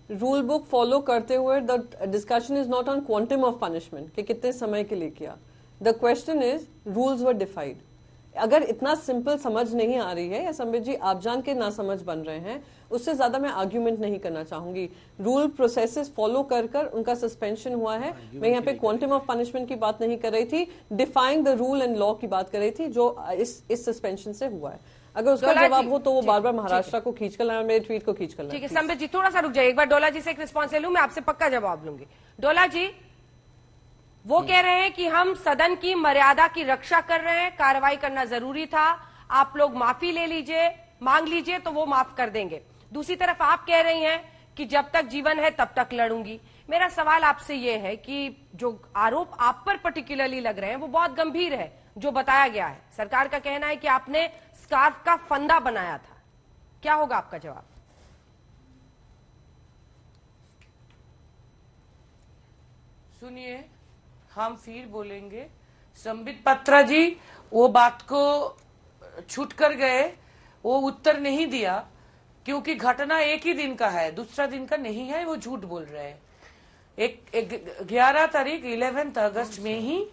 रूल बुक फॉलो करते हुए the discussion is not on quantum of punishment कि कितने समय के लिए किया। The question is rules were defined. अगर इतना सिंपल समझ नहीं आ रही है, या संबित जी आप जान के ना समझ बन रहे हैं, उससे ज्यादा मैं आर्ग्यूमेंट नहीं करना चाहूंगी। रूल प्रोसेसेस फॉलो कर कर उनका सस्पेंशन हुआ है। मैं यहाँ पे क्वांटम ऑफ पनिशमेंट की बात नहीं कर रही थी, defying the rule and law की बात कर रही थी, जो इस सस्पेंशन से हुआ है। अगर उसका जवाब हो तो वो बार बार महाराष्ट्र को खींच कर लाए, मेरे ट्वीट को खींच कर लाए। ठीक है संबित जी थोड़ा सा रुक जाइए, एक बार डोला जी से एक रिस्पॉन्स ले लूं, मैं आपसे पक्का जवाब लूंगी। डोला जी, वो कह रहे हैं कि हम सदन की मर्यादा की रक्षा कर रहे हैं, कार्रवाई करना जरूरी था, आप लोग माफी ले लीजिए, मांग लीजिए तो वो माफ कर देंगे। दूसरी तरफ आप कह रही हैं कि जब तक जीवन है तब तक लड़ूंगी। मेरा सवाल आपसे ये है कि जो आरोप आप पर पर्टिकुलरली लग रहे हैं वो बहुत गंभीर है, जो बताया गया है। सरकार का कहना है कि आपने स्कार्फ का फंदा बनाया था, क्या होगा आपका जवाब? सुनिए, हम फिर बोलेंगे। संबित पात्रा जी वो बात को छूट कर गए, वो उत्तर नहीं दिया, क्योंकि घटना एक ही दिन का है, दूसरा दिन का नहीं है, वो झूठ बोल रहे हैं। 11 तारीख 11 अगस्त में ही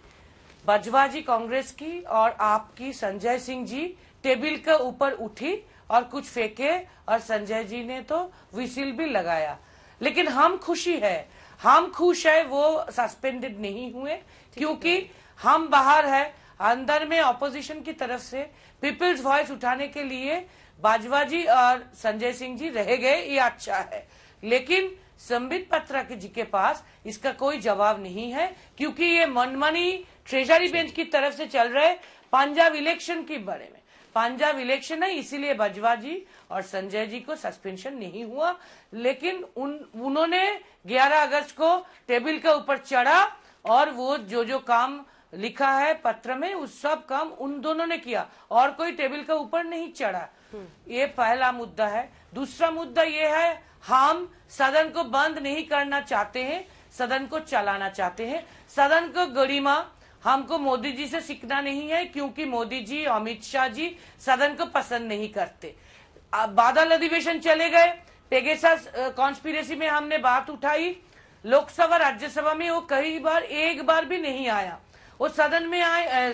बाजवा जी कांग्रेस की और आपकी संजय सिंह जी टेबल के ऊपर उठी और कुछ फेंके, और संजय जी ने तो विसिल भी लगाया। लेकिन हम खुश है वो सस्पेंडेड नहीं हुए, क्योंकि हम बाहर है, अंदर में ऑपोजिशन की तरफ से पीपल्स वॉइस उठाने के लिए बाजवा जी और संजय सिंह जी रह गए, ये अच्छा है। लेकिन संबित पात्रा जी के पास इसका कोई जवाब नहीं है, क्योंकि ये मनमानी ट्रेजरी बेंच की तरफ से चल रहे पंजाब इलेक्शन के बारे में। पंजाब इलेक्शन है, इसीलिए बाजवा जी और संजय जी को सस्पेंशन नहीं हुआ। लेकिन उन्होंने 11 अगस्त को टेबल के ऊपर चढ़ा और वो जो काम लिखा है पत्र में, उस सब काम उन दोनों ने किया, और कोई टेबल के ऊपर नहीं चढ़ा। ये पहला मुद्दा है। दूसरा मुद्दा ये है, हम सदन को बंद नहीं करना चाहते हैं, सदन को चलाना चाहते हैं। सदन को गरिमा हमको मोदी जी से सीखना नहीं है, क्योंकि मोदी जी, अमित शाह जी सदन को पसंद नहीं करते। बादल अधिवेशन चले गए, पेगासस कॉन्स्पिरेसी में हमने बात उठाई, लोकसभा राज्यसभा में वो कई बार एक बार भी नहीं आया। वो सदन में आए,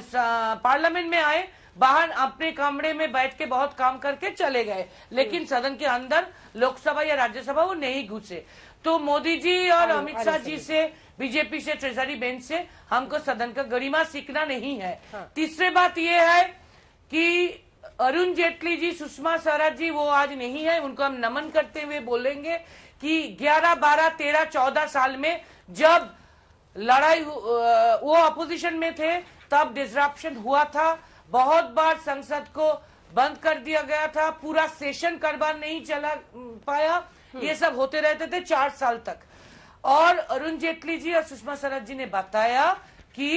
पार्लियामेंट में आए, बाहर अपने कमरे में बैठ के बहुत काम करके चले गए, लेकिन सदन के अंदर लोकसभा या राज्यसभा वो नहीं घुसे। तो मोदी जी और अमित शाह जी से, बीजेपी से, ट्रेजरी बेंच से हमको सदन का गरिमा सीखना नहीं है। तीसरी बात ये है कि अरुण जेटली जी, सुषमा स्वराज जी वो आज नहीं है, उनको हम नमन करते हुए बोलेंगे कि 11, 12, 13, 14 साल में जब वो अपोजिशन में थे तब डिसरप्शन हुआ था, बहुत बार संसद को बंद कर दिया गया था, पूरा सेशन करवा नहीं चला पाया, ये सब होते रहते थे 4 साल तक। और अरुण जेटली जी और सुषमा स्वराज जी ने बताया कि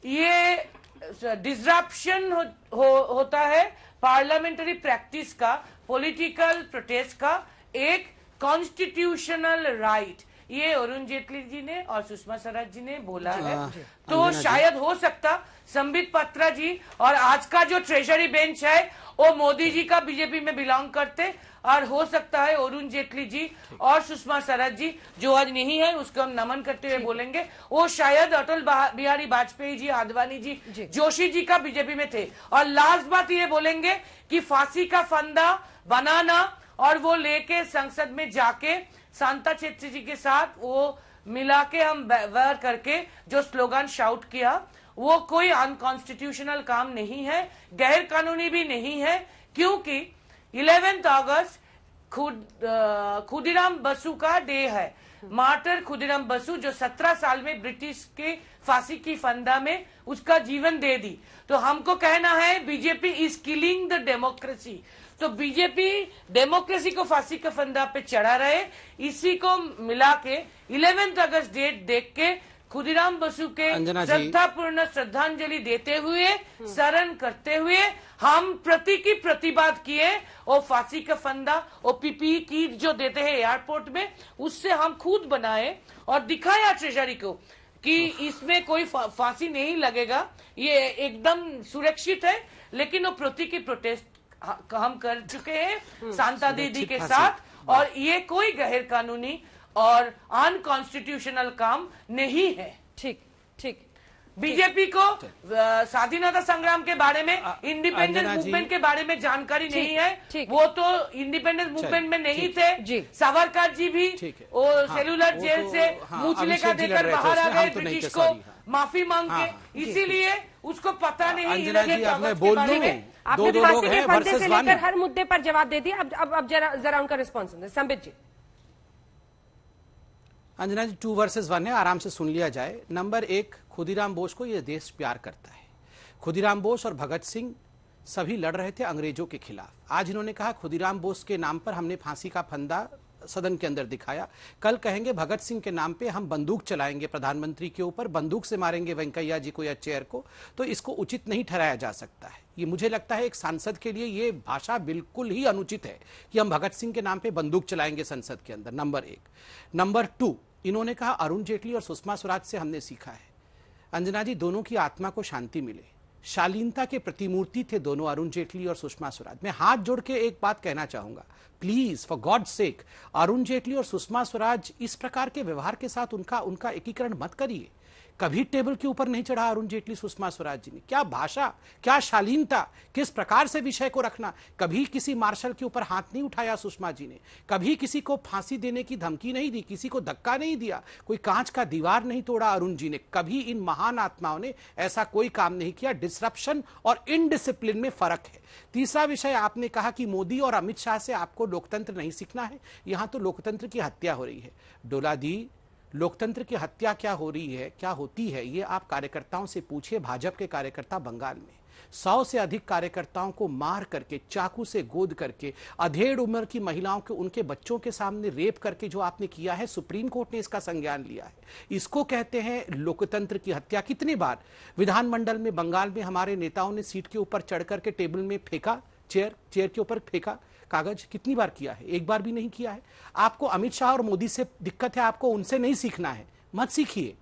ये डिसरप्शन होता है पार्लियामेंट्री प्रैक्टिस का, पॉलिटिकल प्रोटेस्ट का एक कॉन्स्टिट्यूशनल राइट, ये अरुण जेटली जी ने और सुषमा स्वराज जी ने बोला है। तो शायद हो सकता संबित पात्रा जी और आज का जो ट्रेजरी बेंच है वो मोदी जी का बीजेपी में बिलोंग करते, और हो सकता है अरुण जेटली जी और सुषमा स्वराज जी जो आज नहीं है उसको हम नमन करते हुए बोलेंगे, वो शायद अटल बिहारी वाजपेयी जी, आडवाणी जी, जोशी जी का बीजेपी में थे। और लास्ट बात ये बोलेंगे कि फांसी का फंदा बनाना और वो लेके संसद में जाके शांता छेत्री जी के साथ वो मिला के हम व्यवहार करके जो स्लोगन शाउट किया, वो कोई अनकॉन्स्टिट्यूशनल काम नहीं है, गैर कानूनी भी नहीं है, क्योंकि 11 अगस्त खुदीराम बसु का डे है। मार्टर खुदीराम बसु जो 17 साल में ब्रिटिश के फांसी की फंदा में उसका जीवन दे दी। तो हमको कहना है BJP is killing the democracy, तो बीजेपी डेमोक्रेसी को फांसी के फंदा पे चढ़ा रहे, इसी को मिला के 11 अगस्त डेट देख के खुदीराम बसु के श्रद्धापूर्ण श्रद्धांजलि देते हुए, शरण करते हुए हम प्रतीकी प्रतिवाद किए, और फांसी का फंदा और पीपीई किट जो देते हैं एयरपोर्ट में उससे हम खुद बनाए और दिखाया ट्रेजरी को कि इसमें कोई फांसी नहीं लगेगा, ये एकदम सुरक्षित है। लेकिन वो प्रतीकी प्रोटेस्ट हम कर चुके हैं शांता दीदी के साथ, और ये कोई गैर कानूनी और अनकॉन्स्टिट्यूशनल काम नहीं है। ठीक ठीक। बीजेपी को स्वाधीनता संग्राम के बारे में, इंडिपेंडेंस मूवमेंट के बारे में जानकारी नहीं है, वो तो इंडिपेंडेंस मूवमेंट में नहीं थे। सावरकर जी भी वो सेलुलर जेल से मुचले का देकर बाहर आ गए, ब्रिटिश को माफी मांग के, इसीलिए उसको पता नहीं। आपने फांसी के फंदे से लेकर हर मुद्दे पर जवाब दे दिया, अब जरा उनका रिस्पॉन्स सुनिए। संबित जी। अंजना जी 2 वर्सेस 1 है, आराम से सुन लिया जाए। नंबर 1, खुदीराम बोस को यह देश प्यार करता है। खुदीराम बोस और भगत सिंह सभी लड़ रहे थे अंग्रेजों के खिलाफ। आज इन्होंने कहा खुदीराम बोस के नाम पर हमने फांसी का फंदा सदन के अंदर दिखाया, कल कहेंगे भगत सिंह के नाम पे हम बंदूक चलाएंगे प्रधानमंत्री के ऊपर, बंदूक से मारेंगे वेंकैया जी को या चेयर को, तो इसको उचित नहीं ठहराया जा सकता है। ये मुझे लगता है एक सांसद के लिए ये भाषा बिल्कुल ही अनुचित है कि हम भगत सिंह के नाम पे बंदूक चलाएंगे संसद के अंदर, नंबर 1। नंबर 2, इन्होंने कहा अरुण जेटली और सुषमा स्वराज से हमने सीखा है। अंजना जी, दोनों की आत्मा को शांति मिले, शालीनता के प्रतिमूर्ति थे दोनों, अरुण जेटली और सुषमा स्वराज। मैं हाथ जोड़ के एक बात कहना चाहूंगा, please for God sake, Arun Jaitley और सुषमा स्वराज इस प्रकार के व्यवहार के साथ उनका एकीकरण मत करिए। कभी टेबल के ऊपर नहीं चढ़ा अरुण जेटली सुषमा स्वराज जी ने। क्या भाषा, क्या शालीनता, किस प्रकार से विषय को रखना। कभी किसी मार्शल के ऊपर हाथ नहीं उठाया सुषमा जी ने, कभी किसी को फांसी देने की धमकी नहीं दी, किसी को धक्का नहीं दिया, कोई कांच का दीवार नहीं तोड़ा अरुण जी ने। कभी इन महान आत्माओं ने ऐसा कोई काम नहीं किया। डिसरप्शन और इनडिसिप्लिन में फर्क है। तीसरा विषय, आपने कहा कि मोदी और अमित शाह से आपको लोकतंत्र नहीं सीखना है, यहां तो लोकतंत्र की हत्या हो रही है। डोला दी, लोकतंत्र की हत्या क्या हो रही है, क्या होती है, ये आप कार्यकर्ताओं से पूछिए। भाजपा के कार्यकर्ता बंगाल में 100 से अधिक कार्यकर्ताओं को मार करके, चाकू से गोद करके, अधेड़ उम्र की महिलाओं के, उनके बच्चों के सामने रेप करके जो आपने किया है, सुप्रीम कोर्ट ने इसका संज्ञान लिया है। इसको कहते हैं लोकतंत्र की हत्या। कितनी बार विधानमंडल में बंगाल में हमारे नेताओं ने सीट के ऊपर चढ़ करके टेबल में फेंका, चेयर के ऊपर फेंका कागज, कितनी बार किया है? एक बार भी नहीं किया है। आपको अमित शाह और मोदी से दिक्कत है, आपको उनसे नहीं सीखना है, मत सीखिए,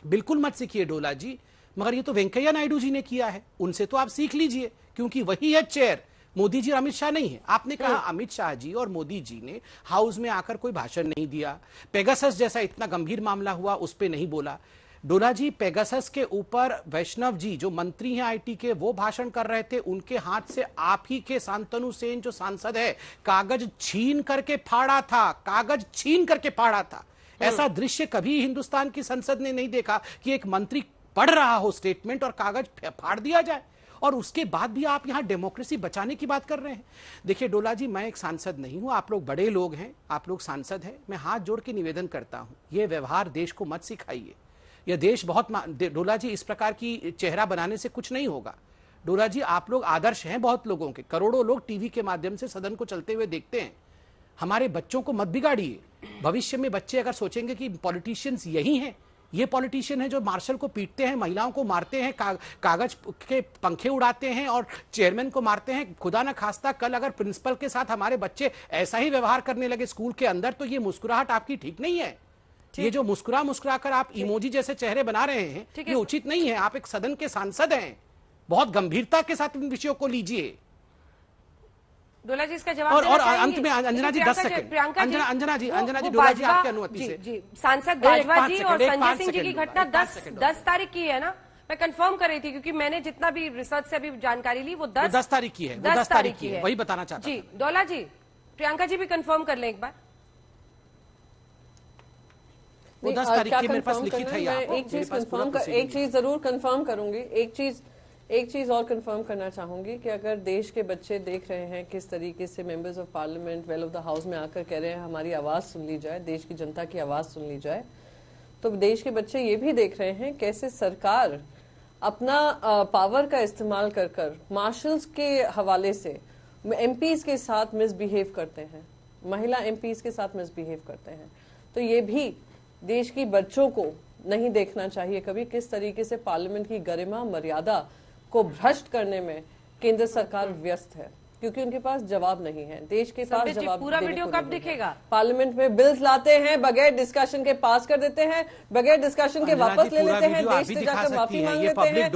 बिल्कुल मत सीखिए डोला जी। मगर ये तो वेंकैया नायडू जी ने किया है, उनसे तो आप सीख लीजिए, क्योंकि वही है चेयर, मोदी जी और अमित शाह नहीं है। आपने कहा अमित शाह जी और मोदी जी ने हाउस में आकर कोई भाषण नहीं दिया, पेगासस जैसा इतना गंभीर मामला हुआ उस पर नहीं बोला। डोला जी, पेगासस के ऊपर वैष्णव जी जो मंत्री हैं आईटी के, वो भाषण कर रहे थे, उनके हाथ से आप ही के शांतनु सेन जो सांसद है, कागज छीन करके फाड़ा था, कागज छीन करके फाड़ा था। ऐसा दृश्य कभी हिंदुस्तान की संसद ने नहीं देखा कि एक मंत्री पढ़ रहा हो स्टेटमेंट और कागज फाड़ दिया जाए, और उसके बाद भी आप यहां डेमोक्रेसी बचाने की बात कर रहे हैं। देखिए डोला जी, मैं एक सांसद नहीं हूं, आप लोग बड़े लोग हैं, आप लोग सांसद हैं, मैं हाथ जोड़ के निवेदन करता हूं, यह व्यवहार देश को मत सिखाइए। यह देश बहुत डोला जी, इस प्रकार की चेहरा बनाने से कुछ नहीं होगा। डोला जी, आप लोग आदर्श हैं बहुत लोगों के, करोड़ों लोग टीवी के माध्यम से सदन को चलते हुए देखते हैं। हमारे बच्चों को मत बिगाड़िए। भविष्य में बच्चे अगर सोचेंगे कि पॉलिटिशियंस यही हैं, ये पॉलिटिशियन हैं जो मार्शल को पीटते हैं, महिलाओं को मारते हैं, कागज के पंखे उड़ाते हैं और चेयरमैन को मारते हैं, खुदा न खास्ता कल अगर प्रिंसिपल के साथ हमारे बच्चे ऐसा ही व्यवहार करने लगे स्कूल के अंदर, तो ये मुस्कुराहट आपकी ठीक नहीं है। ये जो मुस्कुरा कर आप इमोजी जैसे चेहरे बना रहे हैं, ये उचित नहीं है। आप एक सदन के सांसद हैं, बहुत गंभीरता के साथ इन विषयों को लीजिए। डोला जी इसका जवाब और अंत में अंजना जी 10 सेकंड। अंजना जी डोला जी आपकी अनुमति से। सांसद बाजवा जी और संजय सिंह जी की घटना 10 तारीख की है ना, मैं कंफर्म कर रही थी क्योंकि मैंने जितना भी रिसर्च से अभी जानकारी ली वो 10 तारीख की है, 10 तारीख की है, वही बताना चाहता जी। डोला जी, प्रियंका जी भी कंफर्म कर लें एक बार। वो 10 तारीख की मेरे पास लिखित है। एक चीज जरूर कंफर्म करूंगी, एक चीज और कंफर्म करना चाहूंगी कि अगर देश के बच्चे देख रहे हैं किस तरीके से members of parliament well of the house में आकर कह रहे हैं हमारी आवाज सुन ली जाए, देश की जनता की आवाज सुन ली जाए, तो देश के बच्चे ये भी देख रहे हैं कैसे सरकार अपना पावर का इस्तेमाल कर मार्शल्स के हवाले से एमपीज के साथ मिसबिहेव करते हैं, महिला एमपीज के साथ मिसबिहेव करते हैं। तो ये भी देश की बच्चों को नहीं देखना चाहिए कभी किस तरीके से पार्लियामेंट की गरिमा मर्यादा को भ्रष्ट करने में केंद्र सरकार व्यस्त है, क्योंकि उनके पास जवाब नहीं है। देश के पास जवाब पूरा वीडियो कब दिखेगा? पार्लियामेंट में बिल्स लाते हैं, बगैर डिस्कशन के पास कर देते हैं, बगैर डिस्कशन के वापस ले लेते हैं, देश से जाकर माफी मांग लेते हैं।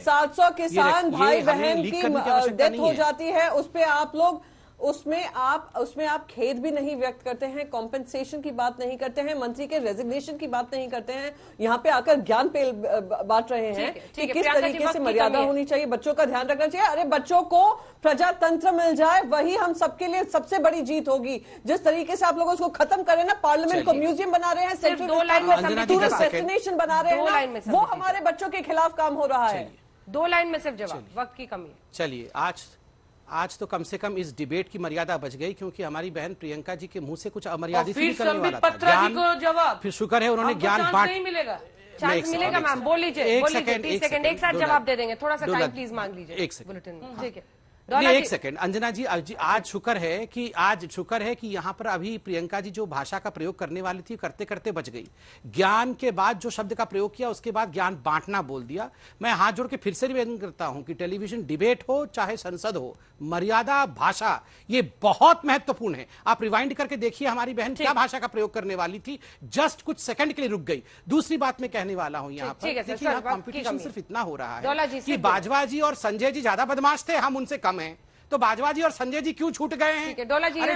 700 किसान भाई बहन की डेथ हो जाती है, उस पे आप लोग उसमें आप खेद भी नहीं व्यक्त करते हैं, कॉम्पेंसेशन की बात नहीं करते हैं, मंत्री के रेजिग्नेशन की बात नहीं करते हैं, यहाँ पे आकर ज्ञान पेल बांट रहे हैं कि किस तरीके से मर्यादा होनी चाहिए, बच्चों का ध्यान रखना चाहिए। अरे बच्चों को प्रजातंत्र मिल जाए, वही हम सबके लिए सबसे बड़ी जीत होगी। जिस तरीके से आप लोग उसको खत्म करें ना, पार्लियामेंट को म्यूजियम बना रहे हैं, टूरिस्ट डेस्टिनेशन बना रहे हैं ना, वो हमारे बच्चों के खिलाफ काम हो रहा है। 2 लाइन में सिर्फ जवाब, वक्त की कमी है। चलिए आज तो कम से कम इस डिबेट की मर्यादा बच गई, क्योंकि हमारी बहन प्रियंका जी के मुंह से कुछ अमर्यादित निकलने वाला था। जवाब फिर शुक्र है उन्होंने ज्ञान बांट मिलेगा, चांस मिलेगा मैम, बोल लीजिए 30 सेकंड एक साथ जवाब दे देंगे, थोड़ा सा टाइम प्लीज मांग लीजिए। एक सेकंड बुलेटिन में, ठीक है। एक सेकंड अंजना जी, आज शुक्र है कि यहाँ पर अभी प्रियंका जी जो भाषा का प्रयोग करने वाली थी करते करते बच गई। ज्ञान के बाद जो शब्द का प्रयोग किया उसके बाद ज्ञान बांटना बोल दिया। मैं हाथ जोड़ के फिर से निवेदन करता हूं कि टेलीविजन डिबेट हो चाहे संसद हो, मर्यादा भाषा ये बहुत महत्वपूर्ण है। आप रिवाइंड करके देखिए हमारी बहन क्या भाषा का प्रयोग करने वाली थी, जस्ट कुछ सेकंड के लिए रुक गई। दूसरी बात मैं कहने वाला हूं यहाँ पर, देखिए यहाँ कॉम्पिटिशन सिर्फ इतना हो रहा है कि बाजवा जी और संजय जी ज्यादा बदमाश थे, हम उनसे कम हैं, तो बाजवा जी और संजय जी क्यों छूट गए हैं? अरे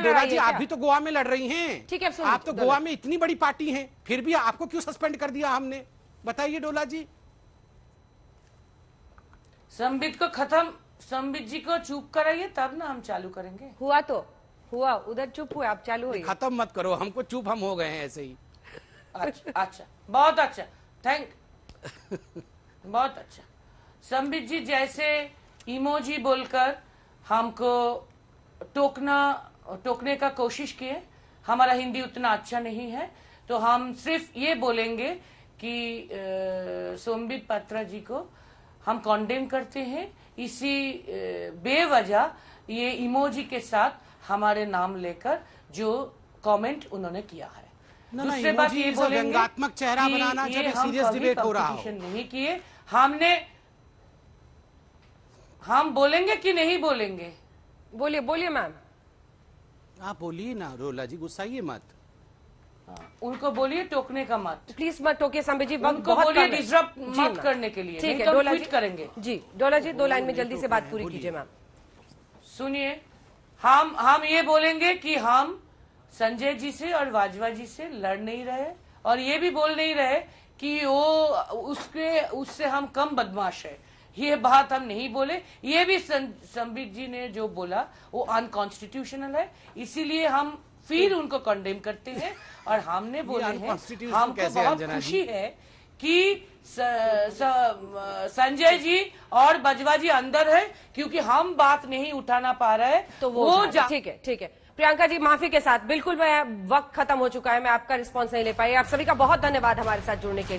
डोला जी आप भी तो गोवा में लड़ रही हैं, ठीक है, आप तो गोवा में इतनी बड़ी पार्टी हैं, फिर भी आपको क्यों सस्पेंड कर दिया हमने, बताइए डोला जी। संबित जी को चुप कराइए तब ना हम चालू करेंगे। हुआ उधर चुप हुए, आप चालू होइए। खत्म मत करो हमको, चुप हम हो गए हैं ऐसे ही। अच्छा बहुत अच्छा, बहुत अच्छा। संबित जी जैसे इमोजी बोलकर हमको टोकने का कोशिश किए, हमारा हिंदी उतना अच्छा नहीं है, तो हम सिर्फ ये बोलेंगे कि सोमबित पात्रा जी को हम कॉन्डेम करते हैं, इसी बेवजह ये इमोजी के साथ हमारे नाम लेकर जो कमेंट उन्होंने किया है। दूसरी बात ये बोलेंगे व्यंग्यात्मक चेहरा बनाना जब सीरियस डिबेट हो रहा हो, नहीं किए हम बोलेंगे कि नहीं बोलेंगे? बोलिए मैम। आप बोलिए ना डोला जी, गुस्साइए मत। उनको बोलिए टोकने का मत, प्लीज मत टोकिए संबित जी, उनको बोलिए डिस्टर्ब मत करने के लिए, ठीक है डोला जी करेंगे जी। डोला जी 2 लाइन में जल्दी से बात पूरी कीजिए मैम। सुनिए, हम ये बोलेंगे कि हम संजय जी से और बाजवा जी से लड़ नहीं रहे, और ये भी बोल नहीं रहे कि वो उससे हम कम बदमाश है, ये बात हम नहीं बोले। ये भी संबित जी ने जो बोला वो अनकॉन्स्टिट्यूशनल है, इसीलिए हम फिर उनको कंडेम करते हैं। और हमने बोले हैं हमको बहुत खुशी है कि संजय जी और बाजवा जी अंदर है, क्योंकि हम बात नहीं उठाना पा रहे, तो वो ठीक है प्रियंका जी माफी के साथ बिल्कुल मैं वक्त खत्म हो चुका है, मैं आपका रिस्पॉन्स नहीं ले पाई। आप सभी का बहुत धन्यवाद हमारे साथ जुड़ने के लिए।